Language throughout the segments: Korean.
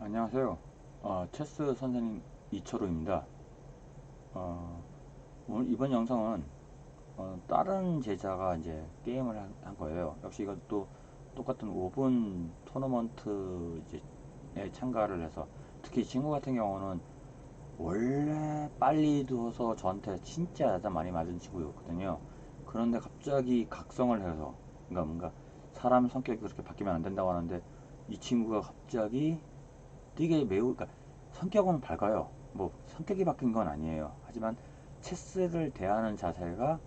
안녕하세요. 체스 선생님 이철우입니다. 오늘 이번 영상은 다른 제자가 이제 게임을 한 거예요. 역시 이것도 똑같은 5분 토너먼트 이제에 참가를 해서, 특히 이 친구 같은 경우는 원래 빨리 두어서 저한테 진짜 야단 많이 맞은 친구였거든요. 그런데 갑자기 각성을 해서, 그러니까 뭔가 사람 성격이 그렇게 바뀌면 안 된다고 하는데, 이 친구가 갑자기 되게 매우, 그러니까 성격은 밝아요. 뭐 성격이 바뀐 건 아니에요. 하지만 체스를 대하는 자세가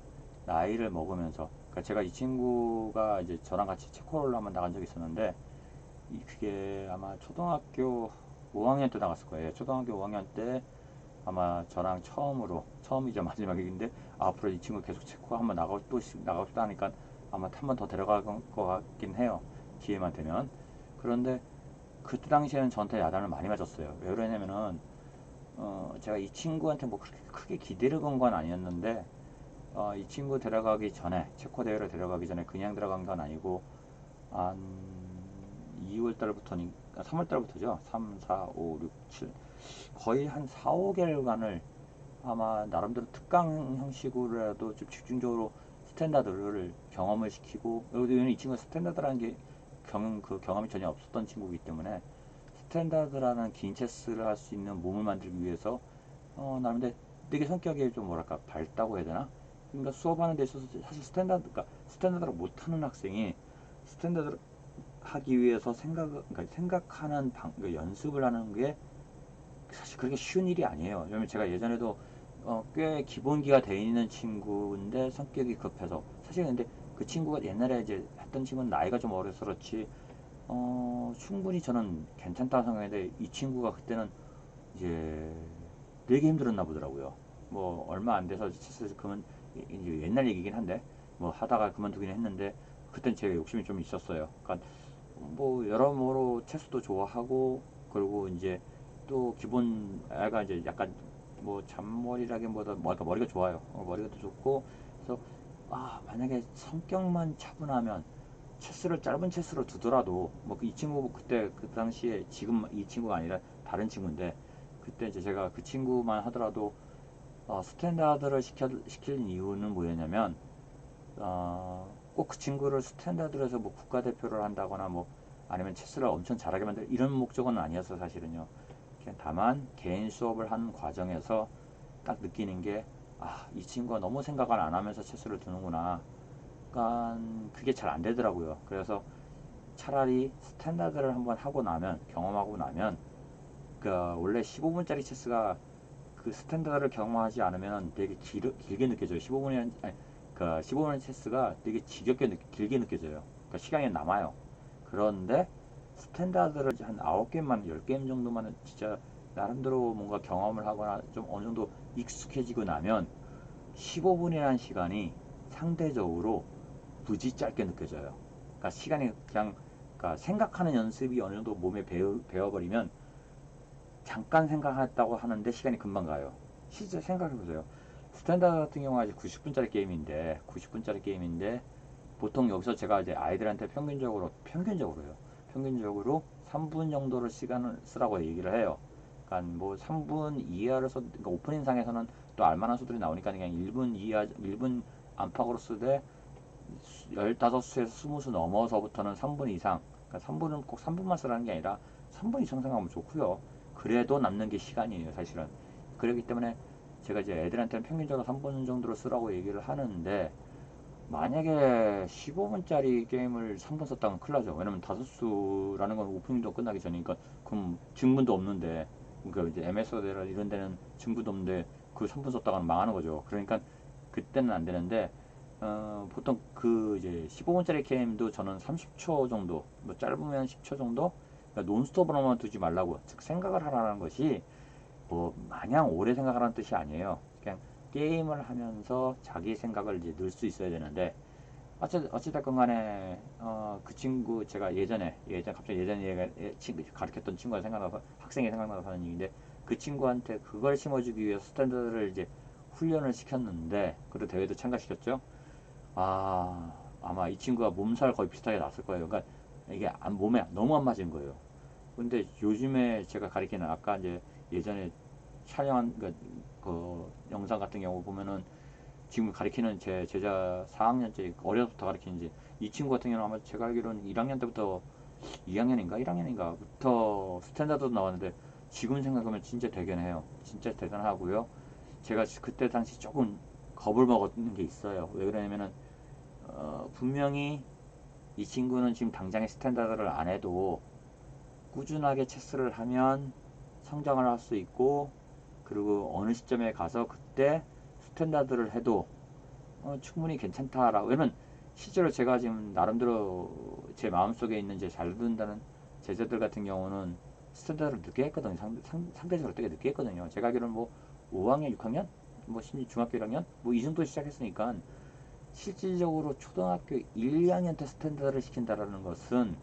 나이를 먹으면서, 그러니까 제가 이 친구가 이제 저랑 같이 체코를 한번 나간 적이 있었는데, 그게 아마 초등학교 5학년 때 나갔을 거예요. 초등학교 5학년 때 아마 저랑 처음이자 마지막인데, 앞으로 이 친구 계속 체코 한번 나가고 싶다 하니까 아마 한 번 더 데려갈 것 같긴 해요. 기회만 되면. 그런데 그때 당시에는 저한테 야단을 많이 맞았어요. 왜 그러냐면은 제가 이 친구한테 뭐 그렇게 크게 기대를 건 건 아니었는데, 이 친구 데려가기 전에, 체코 대회를 데려가기 전에 그냥 들어간 건 아니고 한 2월 달부터니 3월 달부터죠. 3, 4, 5, 6, 7, 거의 한 4, 5개월간을 아마 나름대로 특강 형식으로라도 좀 집중적으로 스탠다드를 경험을 시키고, 여기도 이 친구가 스탠다드라는 게 그 경험이 전혀 없었던 친구이기 때문에, 스탠다드라는 긴 체스를 할 수 있는 몸을 만들기 위해서 나름대로 되게 성격이 좀 뭐랄까 밝다고 해야 되나? 그러니까 수업하는 데 있어서 사실 스탠다드를 못하는 학생이 스탠다드를 하기 위해서 그러니까 생각하는 그러니까 연습을 하는 게 사실 그렇게 쉬운 일이 아니에요. 왜냐면 제가 예전에도 꽤 기본기가 돼 있는 친구인데 성격이 급해서, 사실 근데 그 친구가 옛날에 이제 했던 친구는 나이가 좀 어려서 그렇지 충분히 저는 괜찮다고 생각했는데, 이 친구가 그때는 이제 되게 힘들었나 보더라고요. 뭐 얼마 안 돼서 체스 그만, 이제 옛날 얘기긴 한데 뭐 하다가 그만두긴 했는데, 그땐 제가 욕심이 좀 있었어요. 그러니까 뭐 여러모로 체스도 좋아하고, 그리고 이제 또 기본 애가 이제 약간 뭐 잔머리라기보다 그러니까 머리가 좋아요. 머리가 더 좋고. 그래서 만약에 성격만 차분하면 체스를 짧은 체스로 두더라도, 뭐 이 친구 그때 그 당시에, 지금 이 친구가 아니라 다른 친구인데, 그때 이제 제가 그 친구만 하더라도 스탠다드를 시킬 이유는 뭐였냐면, 꼭 그 친구를 스탠다드로 해서 뭐 국가대표를 한다거나 뭐 아니면 체스를 엄청 잘하게 만들 이런 목적은 아니었어 사실은요. 그냥 다만 개인 수업을 하는 과정에서 딱 느끼는 게, 이 친구가 너무 생각을 안 하면서 체스를 두는구나. 그러니까 그게 잘 안 되더라고요. 그래서 차라리 스탠다드를 한번 하고 나면, 경험하고 나면, 그 원래 15분짜리 체스가 그 스탠다드를 경험하지 않으면 되게 길게 느껴져요. 15분이 아니, 그 15분 체스가 되게 길게 느껴져요. 그러니까 시간이 남아요. 그런데 스탠다드를 한 9게임만 10게임 정도만 진짜 나름대로 뭔가 경험을 하거나 좀 어느 정도 익숙해지고 나면 15분이라는 시간이 상대적으로 무지 짧게 느껴져요. 그러니까 시간이 그냥, 그러니까 생각하는 연습이 어느 정도 몸에 배워버리면 잠깐 생각했다고 하는데 시간이 금방 가요. 실제 생각해보세요. 스탠다드 같은 경우가 이제 90분짜리 게임인데 보통 여기서 제가 이제 아이들한테 평균적으로요. 3분 정도를 시간을 쓰라고 얘기를 해요. 그러니까 뭐 3분 이하를 그러니까 오프닝 상에서는 또 알만한 수들이 나오니까 그냥 1분 이하, 1분 안팎으로 쓰되, 15수에서 20수 넘어서부터는 3분 이상, 그러니까 3분은 꼭 3분만 쓰라는 게 아니라 3분 이상 생각하면 좋고요. 그래도 남는 게 시간이에요, 사실은. 그렇기 때문에 제가 이제 애들한테는 평균적으로 3분 정도로 쓰라고 얘기를 하는데, 만약에 15분짜리 게임을 3분 썼다면 큰일 나죠. 왜냐면 5수라는 건 오프닝도 끝나기 전이니까, 그럼 증분도 없는데, 그러니까 이제 MSO나 이런 데는 증분도 없는데 그 3분 썼다가는 망하는 거죠. 그러니까 그때는 안 되는데, 보통 그 이제 15분짜리 게임도 저는 30초 정도, 뭐 짧으면 10초 정도, 그러니까 논스톱으로만 두지 말라고, 즉 생각을 하라는 것이 뭐 마냥 오래 생각하라는 뜻이 아니에요. 그냥 게임을 하면서 자기 생각을 이제 넣을 수 있어야 되는데, 어찌됐건 간에 그 친구, 제가 갑자기 예전에 가르쳤던 친구가 생각나서, 학생이 생각나서 하는 얘기인데, 그 친구한테 그걸 심어주기 위해 스탠드를 이제 훈련을 시켰는데, 그리고 대회도 참가시켰죠. 아마 이 친구가 몸살 거의 비슷하게 났을 거예요. 그러니까 이게 몸에 너무 안 맞은 거예요. 근데 요즘에 제가 가리키는 아까 이제 예전에 촬영한 그 영상 같은 경우 보면은 지금 가리키는 제 제자 4학년째 어려서부터 가리키는지 이 친구 같은 경우는 아마 제가 알기로는 1학년 때부터 2학년인가 1학년인가부터 스탠다드 나왔는데 지금 생각하면 진짜 대견해요. 진짜 대단하고요. 제가 그때 당시 조금 겁을 먹었는 게 있어요. 왜 그러냐면은 분명히 이 친구는 지금 당장에 스탠다드를 안 해도 꾸준하게 체스를 하면 성장을 할 수 있고 그리고 어느 시점에 가서 그때 스탠다드를 해도 충분히 괜찮다라고. 왜냐면 실제로 제가 지금 나름대로 제 마음속에 있는 제 잘 듣는다는 제자들 같은 경우는 스탠다드를 늦게 했거든요. 상대적으로 되게 늦게 했거든요. 제가 알기로는 뭐 5학년, 6학년, 뭐 중학교 1학년 뭐 이 정도 시작했으니까 실질적으로 초등학교 1, 2학년 때 스탠다드를 시킨다라는 것은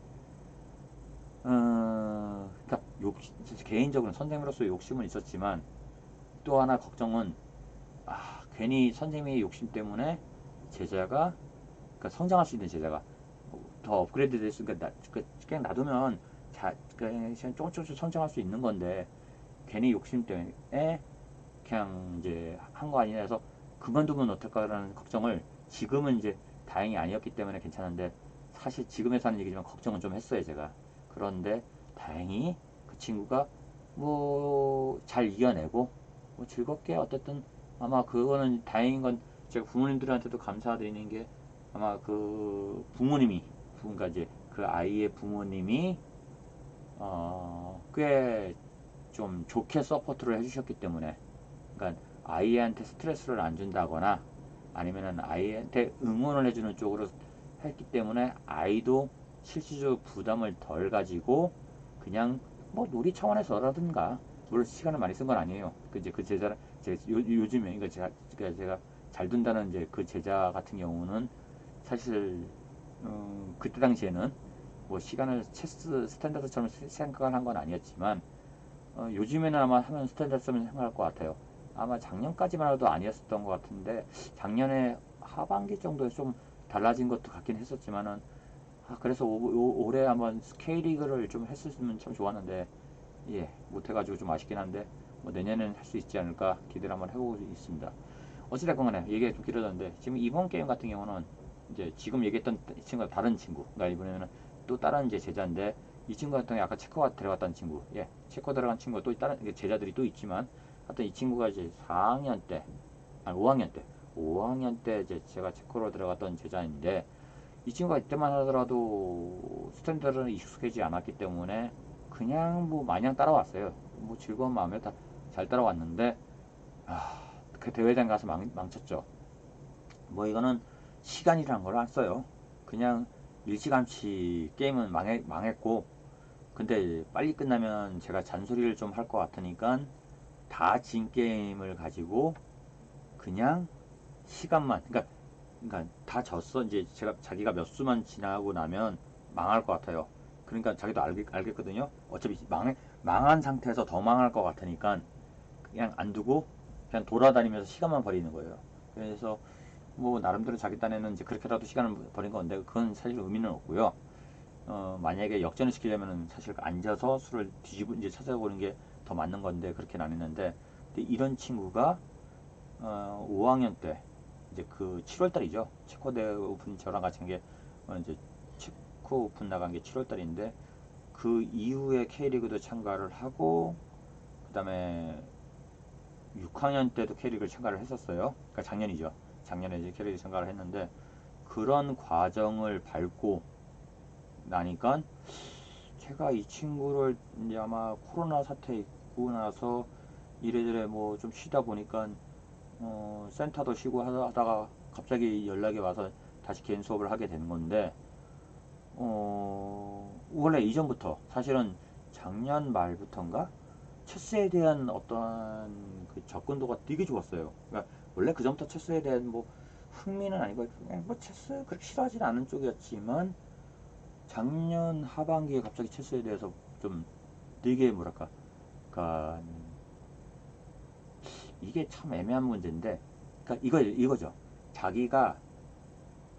그러니까 개인적으로 선생님으로서 욕심은 있었지만 또 하나 걱정은 괜히 선생님의 욕심 때문에 제자가 그러니까 성장할 수 있는 제자가 더 업그레이드 됐으니까 그냥 놔두면 그냥 조금씩 성장할 수 있는 건데 괜히 욕심 때문에 그냥 이제 한 거 아니냐 해서 그만두면 어떨까라는 걱정을 지금은 이제 다행히 아니었기 때문에 괜찮은데 사실 지금에서 하는 얘기지만 걱정은 좀 했어요 제가. 그런데 다행히 그 친구가 뭐 잘 이겨내고 뭐 즐겁게 어쨌든 아마 그거는 다행인 건 제가 부모님들한테도 감사드리는 게 아마 그 부모님이 그러니까 이제 그 아이의 부모님이 꽤 좀 좋게 서포트를 해주셨기 때문에 그러니까 아이한테 스트레스를 안 준다거나 아니면은 아이한테 응원을 해주는 쪽으로 했기 때문에 아이도 실질적으로 부담을 덜 가지고 그냥 뭐 놀이 차원에서라든가 물론 시간을 많이 쓴 건 아니에요. 그 이제 그 제자 요즘에 그러니까 제가 잘 둔다는 이제 그 제자 같은 경우는 사실 그때 당시에는 뭐 시간을 체스 스탠다드처럼 생각을 한 건 아니었지만 요즘에는 아마 하면 스탠다드처럼 생각할 것 같아요. 아마 작년까지만 해도 아니었던 것 같은데 작년에 하반기 정도에 좀 달라진 것도 같긴 했었지만은 그래서 올해 한번 K리그를 좀 했었으면 참 좋았는데 예 못해가지고 좀 아쉽긴 한데 뭐 내년에는 할 수 있지 않을까 기대를 한번 해보고 있습니다. 어찌됐건 간에 얘기가 좀 길어졌는데 지금 이번 게임 같은 경우는 이제 지금 얘기했던 이 친구가 다른 친구 그러니까 이번에는 또 다른 이제 제자인데 이 친구 같은 경우 아까 체코가 들어갔다는 친구 예 체코 들어간 친구가 또 다른 제자들이 또 있지만 하여튼 이 친구가 이제 4학년 때 아니 5학년 때 이제 제가 체코로 들어갔던 제자인데 이 친구가 이때만 하더라도 스탠드는 익숙하지 않았기 때문에 그냥 뭐 마냥 따라왔어요. 뭐 즐거운 마음에 다 잘 따라왔는데 그 대회장 가서 망쳤죠. 뭐 이거는 시간이란 걸 안 써요. 그냥 일찌감치 게임은 망했고 근데 빨리 끝나면 제가 잔소리를 좀 할 것 같으니까 다 진 게임을 가지고 그냥 시간만 그러니까 다 졌어 이제 자기가 몇 수만 지나고 나면 망할 것 같아요. 그러니까 자기도 알겠거든요. 어차피 망한 상태에서 더 망할 것 같으니까 그냥 안 두고 그냥 돌아다니면서 시간만 버리는 거예요. 그래서 뭐 나름대로 자기 딴에는 이제 그렇게라도 시간을 버린 건데 그건 사실 의미는 없고요. 만약에 역전을 시키려면 사실 앉아서 수를 뒤집어 이제 찾아보는 게 더 맞는 건데 그렇게는 안 했는데 근데 이런 친구가 5학년 때 이제 그 7월 달이죠. 체코 대 오픈 저랑 같이 한 게 이제 체코 오픈 나간 게 7월 달인데 그 이후에 K리그도 참가를 하고 그다음에 6학년 때도 K리그를 참가를 했었어요. 그러니까 작년이죠. 작년에 이제 K리그 참가를 했는데 그런 과정을 밟고 나니까 제가 이 친구를 이제 아마 코로나 사태 있고 나서 이래저래 뭐 좀 쉬다 보니까 센터도 쉬고 하다가 갑자기 연락이 와서 다시 개인 수업을 하게 된 건데 원래 이전부터 사실은 작년 말부터인가 체스에 대한 어떤 그 접근도가 되게 좋았어요. 그러니까 원래 그 전부터 체스에 대한 뭐 흥미는 아니고 그냥 뭐 체스 그렇게 싫어하지는 않은 쪽이었지만 작년 하반기에 갑자기 체스에 대해서 좀 되게 뭐랄까 그러니까 이게 참 애매한 문제인데 그러니까 이거죠. 자기가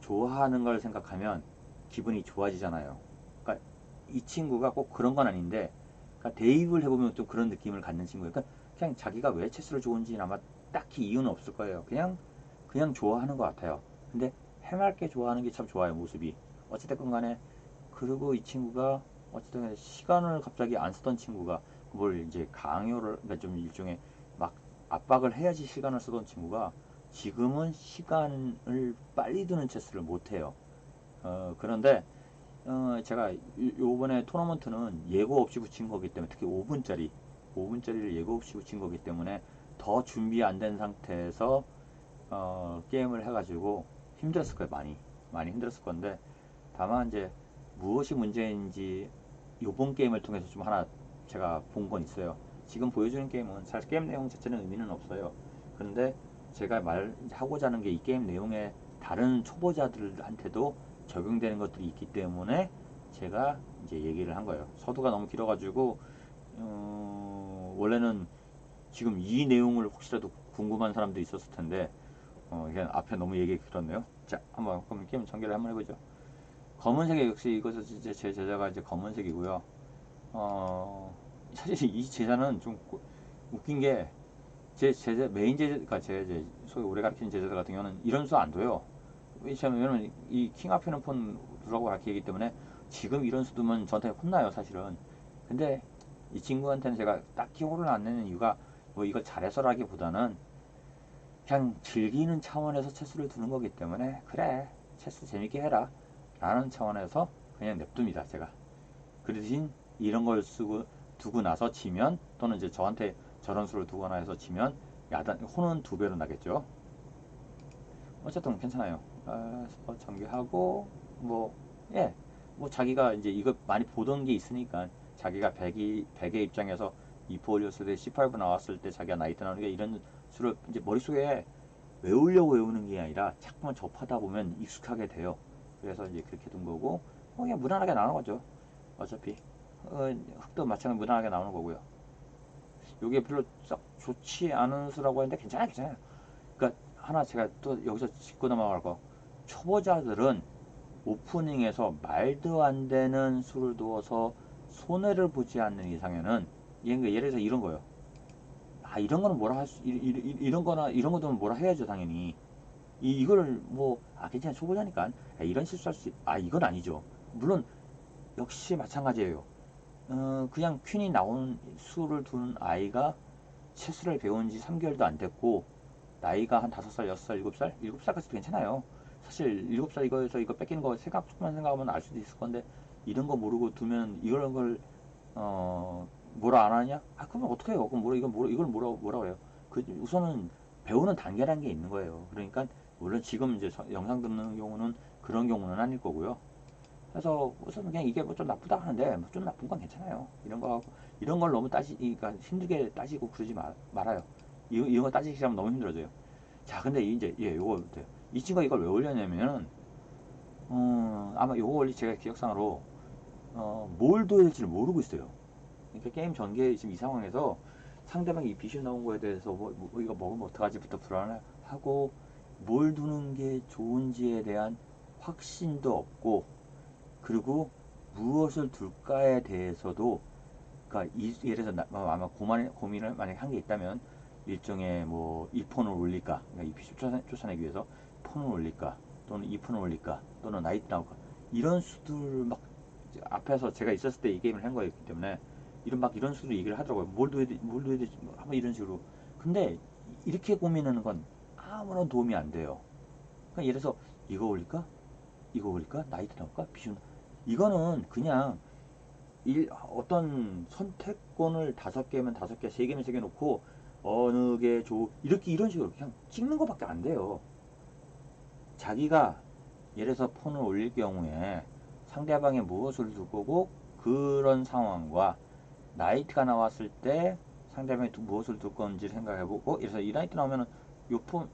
좋아하는 걸 생각하면 기분이 좋아지잖아요. 그러니까 이 친구가 꼭 그런 건 아닌데, 그러니까 대입을 해보면 좀 그런 느낌을 갖는 친구예요. 그러니까 그냥 자기가 왜 체스를 좋은지는 아마 딱히 이유는 없을 거예요. 그냥 좋아하는 것 같아요. 근데 해맑게 좋아하는 게 참 좋아요, 모습이. 어찌됐건 간에. 그리고 이 친구가 어쨌든 간에 시간을 갑자기 안 쓰던 친구가 뭘 이제 강요를, 그러니까 좀 일종의 막 압박을 해야지 시간을 쓰던 친구가 지금은 시간을 빨리 드는 체스를 못해요. 그런데 제가 요번에 토너먼트는 예고 없이 붙인 거기 때문에, 특히 5분짜리를 예고 없이 붙인 거기 때문에 더 준비 안 된 상태에서 게임을 해가지고 힘들었을 거예요. 많이 힘들었을 건데, 다만 이제 무엇이 문제인지 요번 게임을 통해서 좀 하나 제가 본 건 있어요. 지금 보여주는 게임은 사실 게임 내용 자체는 의미는 없어요. 그런데 제가 말하고자 하는 게 이 게임 내용에 다른 초보자들한테도 적용되는 것들이 있기 때문에 제가 이제 얘기를 한 거예요. 서두가 너무 길어가지고 원래는 지금 이 내용을 혹시라도 궁금한 사람도 있었을 텐데 그냥 앞에 너무 얘기 길었네요. 자, 한번 그럼 게임 전개를 한번 해보죠. 검은색이 역시 이것은 이제 제 제자가 이제 검은색이고요. 사실 이 제자는 좀 웃긴 게, 제 제자 메인 제자가 제 소위 오래 가르치는 제자들 같은 경우는 이런 수 안 둬요. 왜냐면 이 킹 앞에는 폰두라고 가르치기 때문에 지금 이런 수 두면 저한테 혼나요, 사실은. 근데 이 친구한테는 제가 딱히 혼을 안 내는 이유가 뭐 이걸 잘해서라기보다는 그냥 즐기는 차원에서 체스를 두는 거기 때문에, 그래 체스 재밌게 해라 라는 차원에서 그냥 냅둡니다, 제가. 그 대신 이런 걸 쓰고 두고 나서 지면, 또는 이제 저한테 저런 수를 두거나 해서 지면 야단 혼은 2배로 나겠죠. 어쨌든 괜찮아요. 전개하고 뭐, 예, 뭐 자기가 이제 이거 많이 보던 게 있으니까, 자기가 백의 입장에서 E4 올렸을 때 C5 나왔을 때 자기가 나이트 나오는 게 이런 수를 이제 머릿속에 외우려고 외우는 게 아니라 자꾸만 접하다 보면 익숙하게 돼요. 그래서 이제 그렇게 둔 거고, 그냥 무난하게 나오는 거죠. 어차피 흑도 마찬가지로 무난하게 나오는 거고요. 이게 별로 썩 좋지 않은 수라고 했는데 괜찮아요. 그러니까 하나 제가 또 여기서 짚고 넘어갈 거, 초보자들은 오프닝에서 말도 안 되는 수를 두어서 손해를 보지 않는 이상에는, 예를 들어서 이런 거요. 이런 거는 뭐라 할 수, 이런 거나 이런 거는 뭐라 해야죠, 당연히. 이거를 뭐, 괜찮아, 초보자니까. 이런 실수할 수, 이건 아니죠. 물론, 역시 마찬가지예요. 그냥 퀸이 나온 수를 둔 아이가 체스를 배운 지 3개월도 안 됐고, 나이가 한 5살, 6살, 7살? 7살까지도 괜찮아요. 사실 7살 이거에서 이거 뺏기는 거 조금만 생각하면 알 수도 있을 건데, 이런 거 모르고 두면 이런 걸 뭐라 안 하냐? 그러면 어떻게 해요? 그럼 이걸 뭐라 그래요? 우선은 배우는 단계라는 게 있는 거예요. 그러니까 물론 지금 이제 영상 듣는 경우는 그런 경우는 아닐 거고요. 그래서 우선 그냥 이게 뭐 좀 나쁘다 하는데, 뭐좀 나쁜 건 괜찮아요. 이런 거 하고, 이런 걸 너무 그러니까 힘들게 따지고 그러지 말아요. 이런 거 따지기 시작하면 너무 힘들어져요. 자, 근데 이제 요거 이 친구가 이걸 왜 올렸냐면은 아마 요거 원리 제가 기억상으로 뭘 둬야 될지를 모르고 있어요. 그러니까 게임 전개 지금 이 상황에서 상대방이 이 비숍 나온 거에 대해서 이거 먹으면 어떡하지부터 불안하고, 뭘 두는 게 좋은지에 대한 확신도 없고, 그리고 무엇을 둘까에 대해서도, 그러니까 예를 들어서 아마 고민을 만약에 한 게 있다면, 일종의 뭐 1폰을 올릴까, 그러니까 이 비숍 쫓아내기 위해서 폰을 올릴까, 또는 2폰을 올릴까, 또는 나이트 나올까, 이런 수들 막 앞에서 제가 있었을 때 이 게임을 한 거였기 때문에 이런 수도 얘기를 하더라고요. 뭘 둬야 되지, 뭐 한번 이런 식으로. 근데 이렇게 고민하는 건 아무런 도움이 안 돼요. 그러니까 예를 들어서 이거 올릴까, 나이트 나올까, 비숍, 이거는 그냥 어떤 선택권을 5개면 5개, 3개면 3개 놓고 어느 게 이렇게 이런 식으로 그냥 찍는 것밖에 안 돼요. 자기가 예를 들어서 폰을 올릴 경우에 상대방의 무엇을 둘 거고, 그런 상황과 나이트가 나왔을 때 상대방이 무엇을 둘 건지 생각해보고, 예를 들어서 이 나이트 나오면은 요 폰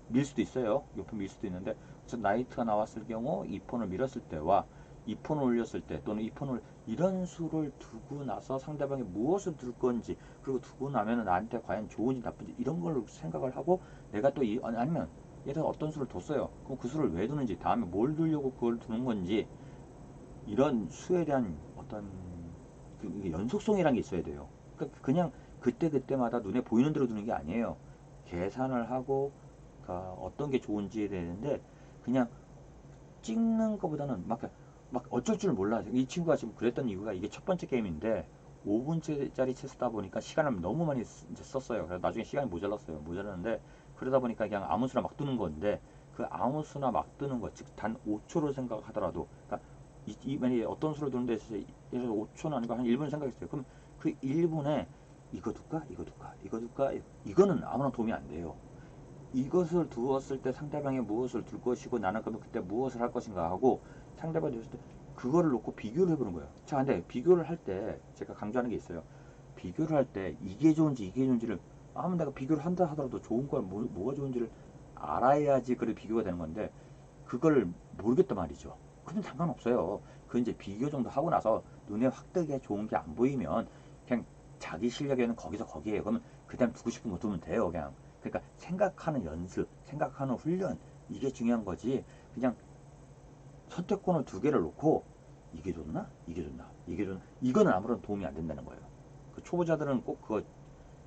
밀 수도 있어요. 요 폰 밀 수도 있는데, 그래서 나이트가 나왔을 경우 이 폰을 밀었을 때와 이 폰을 올렸을 때, 또는 이 폰을 이런 수를 두고 나서 상대방이 무엇을 둘 건지, 그리고 두고 나면은 나한테 과연 좋은지 나쁜지 이런 걸 생각을 하고, 내가 또 아니면 예를 들어 어떤 수를 뒀어요. 그럼 그 수를 왜 두는지, 다음에 뭘 두려고 그걸 두는 건지, 이런 수에 대한 어떤 그 연속성이라는 게 있어야 돼요. 그러니까 그냥 그때그때마다 눈에 보이는 대로 두는 게 아니에요. 계산을 하고 어떤 게 좋은지에 대해서인데 그냥 찍는 것보다는 막 어쩔 줄 몰라. 이 친구가 지금 그랬던 이유가 이게 첫 번째 게임인데 5분짜리 체스다 보니까 시간을 너무 많이 이제 썼어요. 그래서 나중에 시간이 모자랐어요. 모자랐는데 그러다 보니까 그냥 아무 수나 막 뜨는 건데 그 아무 수나 막 뜨는 거, 즉 단 5초로 생각하더라도 그러니까 만약에 어떤 수를 두는데 예를 들어서 5초는 아니고 한 1분 생각했어요. 그럼 그 1분에 이거 둘까? 이거 둘까? 이거 둘까? 이거는 아무나 도움이 안 돼요. 이것을 두었을 때 상대방이 무엇을 둘 것이고 나는 그러면 그때 무엇을 할 것인가 하고 상대방이 두었을 때 그거를 놓고 비교를 해보는 거예요. 자, 근데 비교를 할 때 제가 강조하는 게 있어요. 비교를 할 때 이게 좋은지 이게 좋은지를 아무 내가 비교를 한다 하더라도 좋은 걸 뭐가 좋은지를 알아야지 그래 비교가 되는 건데 그걸 모르겠단 말이죠. 그럼 상관없어요. 그 이제 비교 정도 하고 나서 눈에 확 뜨게 좋은 게 안 보이면 그냥 자기 실력에는 거기서 거기에요. 그러면 그다음 두고 싶은 거 두면 돼요. 그냥 그러니까 생각하는 연습, 생각하는 훈련 이게 중요한 거지. 그냥 선택권을 두 개를 놓고 이게 좋나? 이게 좋나? 이게 좋나? 이거는 아무런 도움이 안 된다는 거예요. 그 초보자들은 꼭 그거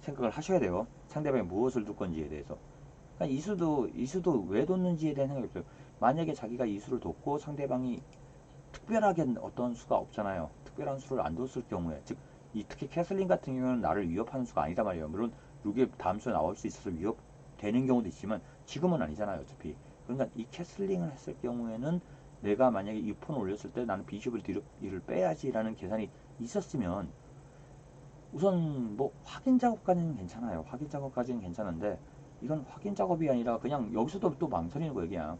생각을 하셔야 돼요. 상대방이 무엇을 둘 건지에 대해서. 그러니까 이수도 왜 뒀는지에 대한 생각이 없어요. 만약에 자기가 이수를 뒀고 상대방이 특별하게 어떤 수가 없잖아요. 특별한 수를 안 뒀을 경우에, 즉, 특히 캐슬링 같은 경우는 나를 위협하는 수가 아니다 말이에요. 물론 룩에 다음 수에 나올 수 있어서 위협되는 경우도 있지만 지금은 아니잖아요. 어차피. 그러니까 이 캐슬링을 했을 경우에는 내가 만약에 이 폰을 올렸을 때 나는 비숍을 뒤로 이를 빼야지라는 계산이 있었으면 우선 뭐 확인 작업까지는 괜찮아요. 확인 작업까지는 괜찮은데 이건 확인 작업이 아니라 그냥 여기서도 또 망설이는 거예요. 그냥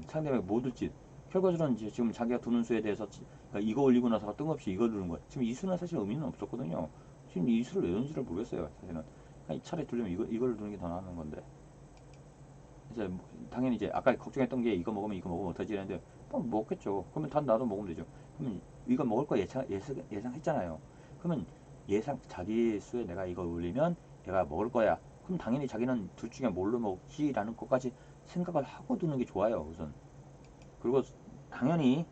상대방이 뭐 둘지 결과적으로는 이제 지금 자기가 두는 수에 대해서 그러니까 이거 올리고 나서 뜬금없이 이거 누른 거예요. 지금 이 수는 사실 의미는 없었거든요. 지금 이 수를 왜 넣는지를 모르겠어요. 사실은 차라리 두려면 이걸 두는 게 더 나은 건데 이제 당연히 이제 아까 걱정했던 게 이거 먹으면 어떡하지 이랬는데 먹겠죠. 그러면 단 나도 먹으면 되죠. 그러면 이거 먹을 거 예상했잖아요. 그러면 자기 수에 내가 이거 올리면 얘가 먹을 거야. 그럼 당연히 자기는 둘 중에 뭘로 먹지라는 것까지 생각을 하고 두는 게 좋아요. 우선. 그리고 당연히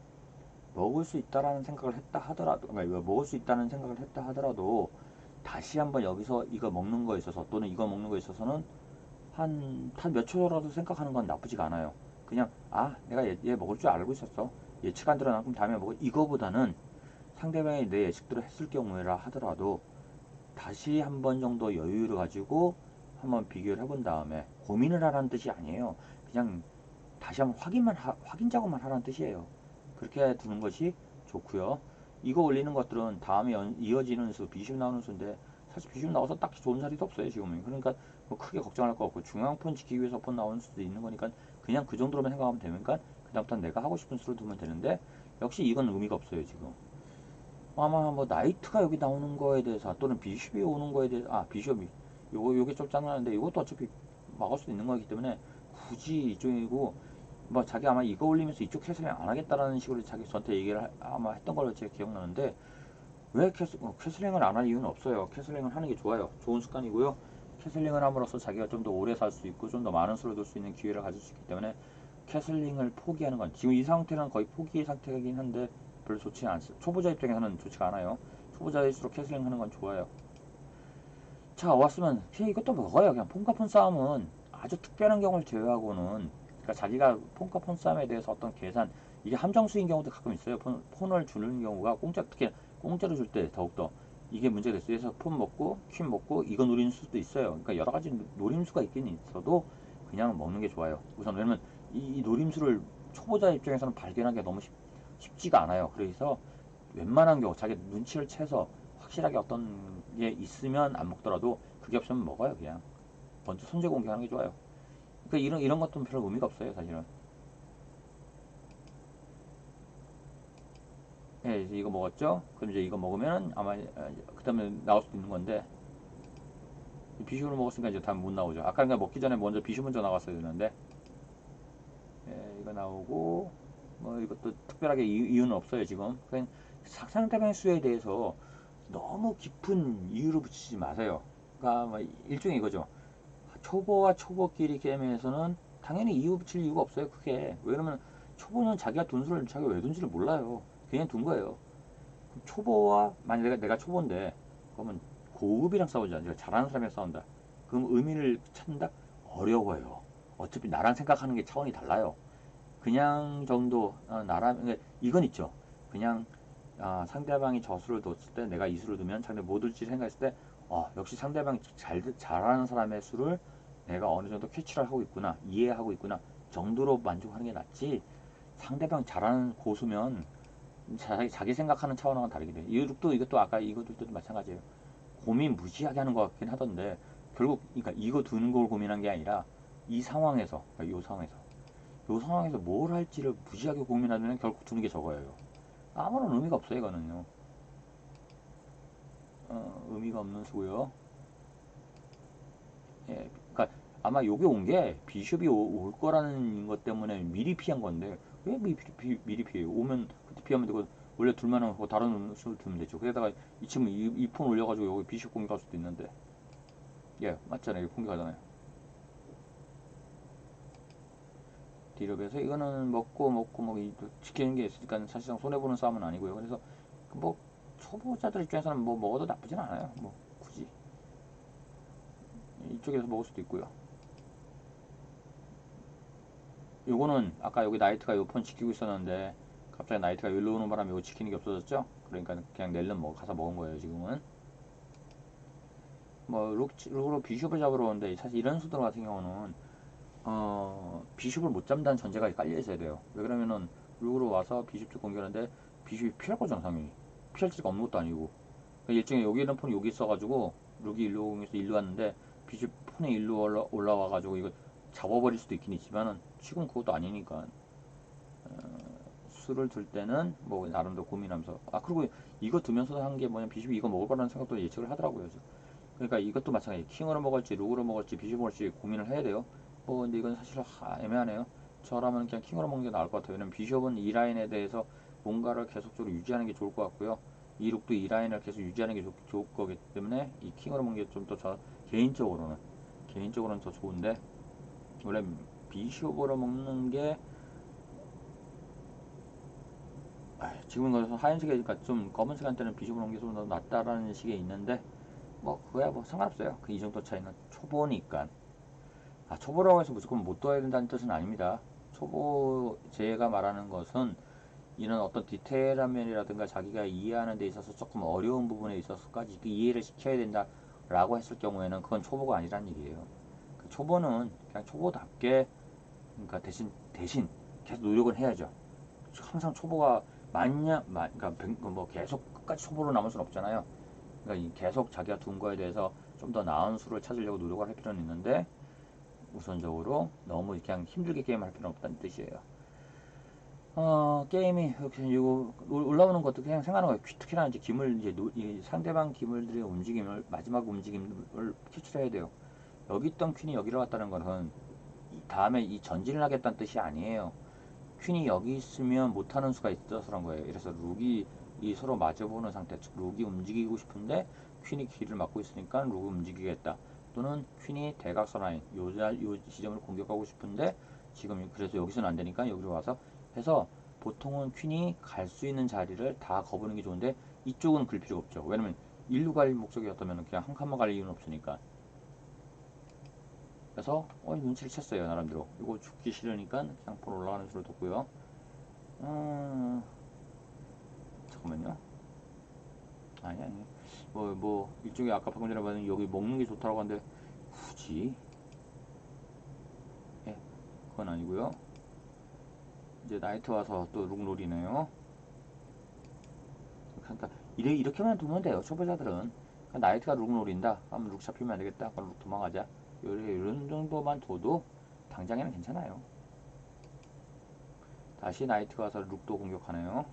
먹을 수 있다라는 생각을 했다 하더라도, 그러니까 먹을 수 있다는 생각을 했다 하더라도 다시 한번 여기서 이거 먹는 거에 있어서 또는 이거 먹는 거에 있어서는 한 몇 초라도 생각하는 건 나쁘지가 않아요. 그냥 내가 얘 먹을 줄 알고 있었어. 예측 안 들어나 그럼 다음에 먹을 이거보다는 상대방이 내 예측대로 했을 경우라 하더라도 다시 한 번 정도 여유를 가지고 한번 비교를 해본 다음에 고민을 하라는 뜻이 아니에요. 그냥 다시 한번 확인 작업만 하라는 뜻이에요. 그렇게 두는 것이 좋고요. 이거 올리는 것들은 다음에 이어지는 수, 비숍 나오는 수인데 사실 비숍 나와서 딱히 좋은 자리도 없어요 지금은. 그러니까 뭐 크게 걱정할 거 없고 중앙폰 지키기 위해서 폰 나오는 수도 있는 거니까 그냥 그 정도로만 생각하면 되니까 그다음부터 내가 하고 싶은 수를 두면 되는데 역시 이건 의미가 없어요 지금. 아마 뭐 나이트가 여기 나오는 거에 대해서 또는 비숍이 오는 거에 대해서 비숍이 요게 좀 짠하는데 이것도 어차피 막을 수 있는 거기 때문에 굳이 이쪽이고 뭐 자기 아마 이거 올리면서 이쪽 캐슬링 안 하겠다라는 식으로 자기 저한테 얘기를 아마 했던 걸로 제가 기억나는데 왜 캐슬링을 안 할 이유는 없어요. 캐슬링을 하는 게 좋아요. 좋은 습관이고요. 캐슬링을 함으로써 자기가 좀 더 오래 살 수 있고 좀 더 많은 수를 둘 수 있는 기회를 가질 수 있기 때문에 캐슬링을 포기하는 건 지금 이 상태는 거의 포기 상태이긴 한데 별로 좋지 않습니다. 초보자 입장에서는 좋지가 않아요. 초보자일수록 캐슬링 하는 건 좋아요. 자, 왔으면 이것도 먹어요. 그냥 폰과 폰 싸움은 아주 특별한 경우를 제외하고는 그러니까 자기가 폰과 폰 싸움에 대해서 어떤 계산 이게 함정수인 경우도 가끔 있어요. 폰을 주는 경우가 특히 공짜로 줄 때 더욱더 이게 문제가 됐어요. 그래서 폰 먹고 퀸 먹고 이거 노리는 수도 있어요. 그러니까 여러 가지 노림수가 있긴 있어도 그냥 먹는 게 좋아요. 우선 왜냐면 이 노림수를 초보자 입장에서는 발견하기가 너무 쉽지가 않아요. 그래서 웬만한 경우 자기 눈치를 채서 확실하게 어떤 게 있으면 안 먹더라도 그게 없으면 먹어요. 그냥 먼저 선제 공격하는 게 좋아요. 그러니까 이런 것도 별로 의미가 없어요. 사실은. 예, 이제 이거 먹었죠? 그럼 이제 이거 먹으면 아마 그 다음에 나올 수도 있는 건데 비숍을 먹었으니까 이제 다음 못 나오죠. 아까 그러니까 먹기 전에 먼저 비숍 먼저 나왔어야 되는데 이거 나오고 뭐 이것도 특별하게 이유는 없어요 지금. 그냥 상대방의 수에 대해서 너무 깊은 이유를 붙이지 마세요. 그러니까 뭐 일종의 이거죠. 초보와 초보끼리 게임에서는 당연히 이유 붙일 이유가 없어요. 크게. 왜냐면 초보는 자기가 둔 수를 자기가 왜 둔지를 몰라요. 그냥 둔 거예요. 초보와 만약에 내가 초보인데 그러면 고급이랑 싸우자. 내가 잘하는 사람이랑 싸운다. 그럼 의미를 찾는다? 어려워요. 어차피 나랑 생각하는 게 차원이 달라요. 그냥 정도 나라 그러니까 이건 있죠. 그냥 상대방이 저수를 뒀을 때 내가 이수를 두면 상대 못 올지 생각했을 때 역시 상대방이 잘하는 사람의 수를 내가 어느 정도 캐치를 하고 있구나 이해하고 있구나 정도로 만족하는 게 낫지. 상대방 잘하는 고수면 자기 생각하는 차원과는 다르게 돼. 이것도 아까 이것들도 마찬가지예요. 고민 무지하게 하는 것 같긴 하던데 결국 그러니까 이거 두는 걸 고민한 게 아니라 이 상황에서 그러니까 요 상황에서 뭘 할지를 무지하게 고민하면 결국 두는 게 저거예요. 아무런 의미가 없어요 이거는요. 의미가 없는 수고요. 예, 그러니까 아마 요게 온 게 비숍이 올 거라는 것 때문에 미리 피한 건데 왜 미리 피해요? 오면 그때 피하면 되고 원래 둘만 하고 다른 수를 두면 되죠. 그러다가 이 친구 이폰 올려가지고 여기 비숍 공격할 수도 있는데 예 맞잖아요. 공격하잖아요. 디럽에서 이거는 먹고 뭐 지키는 게 있으니까 사실상 손해보는 싸움은 아니고요. 그래서 뭐 초보자들 입장에서는 뭐 먹어도 나쁘진 않아요. 뭐 굳이 이쪽에서 먹을 수도 있고요. 요거는 아까 여기 나이트가 요폰 지키고 있었는데 갑자기 나이트가 여기로 오는 바람에 이거 지키는 게 없어졌죠? 그러니까 그냥 낼름 가서 먹은 거예요 지금은. 뭐 룩으로 비숍을 잡으러 오는데 사실 이런 수들 같은 경우는 비숍을 못 잡는다는 전제가 깔려 있어야 돼요. 왜 그러면은 룩으로 와서 비숍 쪽 공격하는데 비숍이 피할 거잖아 당연히. 피할 지가 없는 것도 아니고. 그러니까 일종의 여기 있는 폰이 여기 있어가지고 룩이 일로 오면서 일로 왔는데 비숍 폰이 일로 올라와가지고 이거 잡아버릴 수도 있긴 있지만은 지금 그것도 아니니까. 수를 둘 때는 뭐 나름대로 고민하면서 그리고 이거 두면서 한 게 뭐냐 비숍이 이거 먹을 거라는 생각도 예측을 하더라고요. 그러니까 이것도 마찬가지 킹으로 먹을지 룩으로 먹을지 비숍 먹을지 고민을 해야 돼요. 뭐 근데 이건 사실 애매하네요. 저라면 그냥 킹으로 먹는 게 나을 것 같아요. 왜냐면 비숍은 이 라인에 대해서 뭔가를 계속적으로 유지하는 게 좋을 것 같고요. 이 룩도 이 라인을 계속 유지하는 게 좋을 거기 때문에 이 킹으로 먹는 게 좀 더 저 개인적으로는 더 좋은데 원래 비숍으로 먹는 게 지금은 그래서 하얀색이니까 좀 검은색 한테는 비숍으로 먹는 게 좀 더 낫다라는 식에 있는데 뭐 그거야 뭐 상관없어요. 그 이 정도 차이는 초보니까. 초보라고 해서 무조건 못 도와야 된다는 뜻은 아닙니다. 초보 제가 말하는 것은 이런 어떤 디테일한 면이라든가 자기가 이해하는 데 있어서 조금 어려운 부분에 있어서까지 그 이해를 시켜야 된다라고 했을 경우에는 그건 초보가 아니란 얘기예요. 그 초보는 그냥 초보답게 그러니까 대신 계속 노력을 해야죠. 항상 초보가 그러니까 뭐 계속 끝까지 초보로 남을 수는 없잖아요. 그러니까 계속 자기가 둔 거에 대해서 좀 더 나은 수를 찾으려고 노력을 할 필요는 있는데 우선적으로 너무 그냥 힘들게 게임을 할 필요는 없다는 뜻이에요. 게임이 이렇게 이거 올라오는 것도 그냥 생각하는 거예요. 특히나 이제 기물 이 상대방 기물들의 움직임을 마지막 움직임을 캐치해야 돼요. 여기 있던 퀸이 여기로 왔다는 것은 다음에 이 전진을 하겠다는 뜻이 아니에요. 퀸이 여기 있으면 못하는 수가 있어서 그런 거예요. 그래서 룩이 이 서로 마주보는 상태, 즉 룩이 움직이고 싶은데 퀸이 길을 막고 있으니까 룩이 움직이겠다. 또는 퀸이 대각선 라인, 요 지점을 공격하고 싶은데 지금 그래서 여기서는 안 되니까 여기로 와서 해서 보통은 퀸이 갈 수 있는 자리를 다 거부는 게 좋은데 이쪽은 글 필요가 없죠. 왜냐면 일루 갈 목적이었다면 그냥 한 칸만 갈 이유는 없으니까. 그래서 눈치를 챘어요 나름대로. 이거 죽기 싫으니까 그냥 볼 올라가는 수를 뒀고요. 잠깐만요. 아니 뭐 일종의 아까 방금 전에 봤는 여기 먹는 게 좋다고 하는데 굳이 예 그건 아니고요. 이제 나이트 와서 또 룩놀이네요. 그러니까 이렇게만 두면 돼요 초보자들은. 그러니까 나이트가 룩놀인다 하면 룩 잡히면 안 되겠다 그럼 룩 도망가자 이런 정도만 둬도 당장에는 괜찮아요. 다시 나이트가 와서 룩도 공격하네요.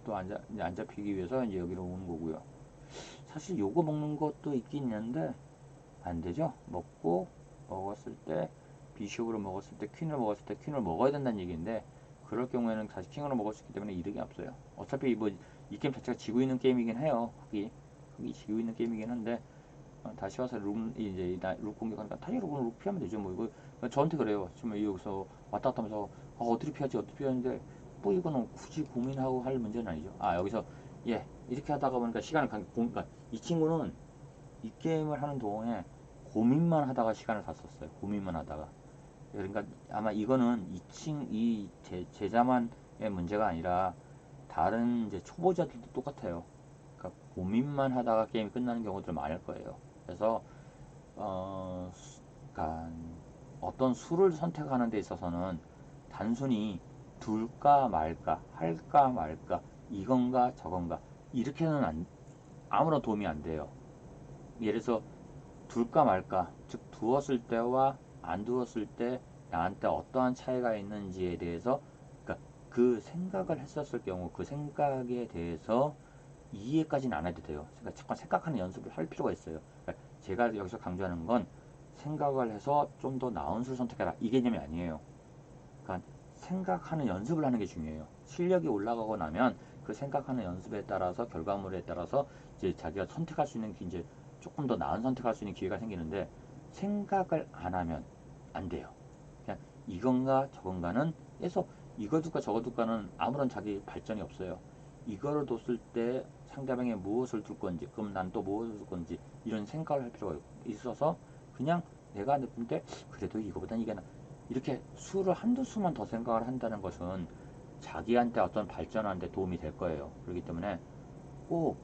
또 안 잡히기 위해서 이제 여기로 오는 거고요. 사실 요거 먹는 것도 있긴 있는데 안 되죠. 먹었을 때 비숍으로 먹었을 때 퀸을 먹었을 때 퀸을 먹어야 된다는 얘기인데 그럴 경우에는 다시 킹으로 먹을 수 있기 때문에 이득이 없어요. 어차피 뭐 이 게임 자체가 지고 있는 게임이긴 해요. 흑이 지고 있는 게임이긴 한데 다시 와서 룩 공격하니까 타이어 룩은 룩 피하면 되죠. 뭐 이거 저한테 그래요. 지금 여기서 왔다 갔다 하면서 어떻게 피하지 어떻게 피하는데 뭐 이거는 굳이 고민하고 할 문제는 아니죠. 여기서 이렇게 하다가 보니까 그러니까 이 친구는 이 게임을 하는 동안에 고민만 하다가 시간을 다 썼어요. 고민만 하다가. 그러니까 아마 이거는 제자만의 문제가 아니라 다른 이제 초보자들도 똑같아요. 그러니까 고민만 하다가 게임이 끝나는 경우들 많을 거예요. 그래서 그러니까 어떤 수를 선택하는 데 있어서는 단순히 둘까 말까, 할까 말까, 이건가 저건가 이렇게는 아무런 도움이 안 돼요. 예를 들어서 둘까 말까, 즉 두었을 때와 안 두었을 때 나한테 어떠한 차이가 있는지에 대해서, 그러니까 그 생각을 했었을 경우 그 생각에 대해서 이해까지는 안 해도 돼요. 그러니까 잠깐 생각하는 연습을 할 필요가 있어요. 그러니까 제가 여기서 강조하는 건 생각을 해서 좀 더 나은 수를 선택해라 이 개념이 아니에요. 그러니까 생각하는 연습을 하는 게 중요해요. 실력이 올라가고 나면 그 생각하는 연습에 따라서 결과물에 따라서 이제 자기가 선택할 수 있는 이제 조금 더 나은 선택할 수 있는 기회가 생기는데 생각을 안 하면 안 돼요. 그냥 이건가 저건가는 해서 이거 둘까 저거 둘까는 아무런 자기 발전이 없어요. 이거를 뒀을 때 상대방에 무엇을 둘 건지 그럼 난 또 무엇을 둘 건지 이런 생각을 할 필요가 있어서 그냥 내가 느낄 때 그래도 이거보단 이게 이렇게 수를 한두 수만 더 생각을 한다는 것은 자기한테 어떤 발전하는데 도움이 될 거예요. 그렇기 때문에 꼭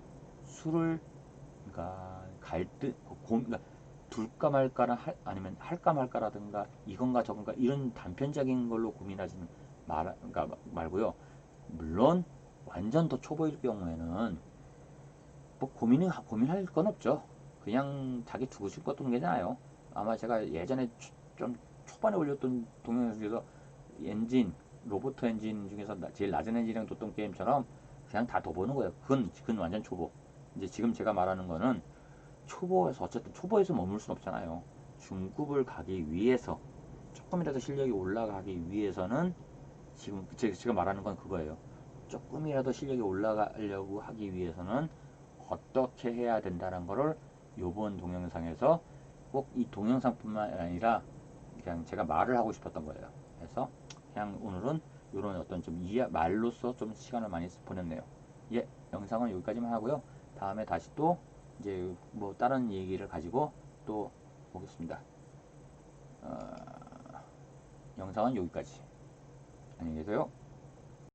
수를 그러니까 그러니까 둘까 말까라 아니면 할까 말까라든가 이건가 저건가 이런 단편적인 걸로 고민하지는 그러니까 말고요. 물론 완전 더 초보일 경우에는 뭐 고민할 건 없죠. 그냥 자기 두고 싶고 두는 게 나아요. 아마 제가 예전에 좀 초반에 올렸던 동영상 중에서 엔진 로봇 엔진 중에서 제일 낮은 엔진이랑 뒀던 게임처럼 그냥 다 둬보는 거예요. 그건 완전 초보. 이제 지금 제가 말하는 거는 초보에서 어쨌든 초보에서 머물 순 없잖아요. 중급을 가기 위해서 조금이라도 실력이 올라가기 위해서는 지금 제가 말하는 건 그거예요. 조금이라도 실력이 올라가려고 하기 위해서는 어떻게 해야 된다는 거를 요번 동영상에서 꼭 이 동영상뿐만 아니라 그냥 제가 말을 하고 싶었던 거예요. 그래서 그냥 오늘은 이런 어떤 좀 말로써 좀 시간을 많이 보냈네요. 영상은 여기까지만 하고요. 다음에 다시 또 이제 뭐 다른 얘기를 가지고 또 오겠습니다. 영상은 여기까지. 안녕히 계세요.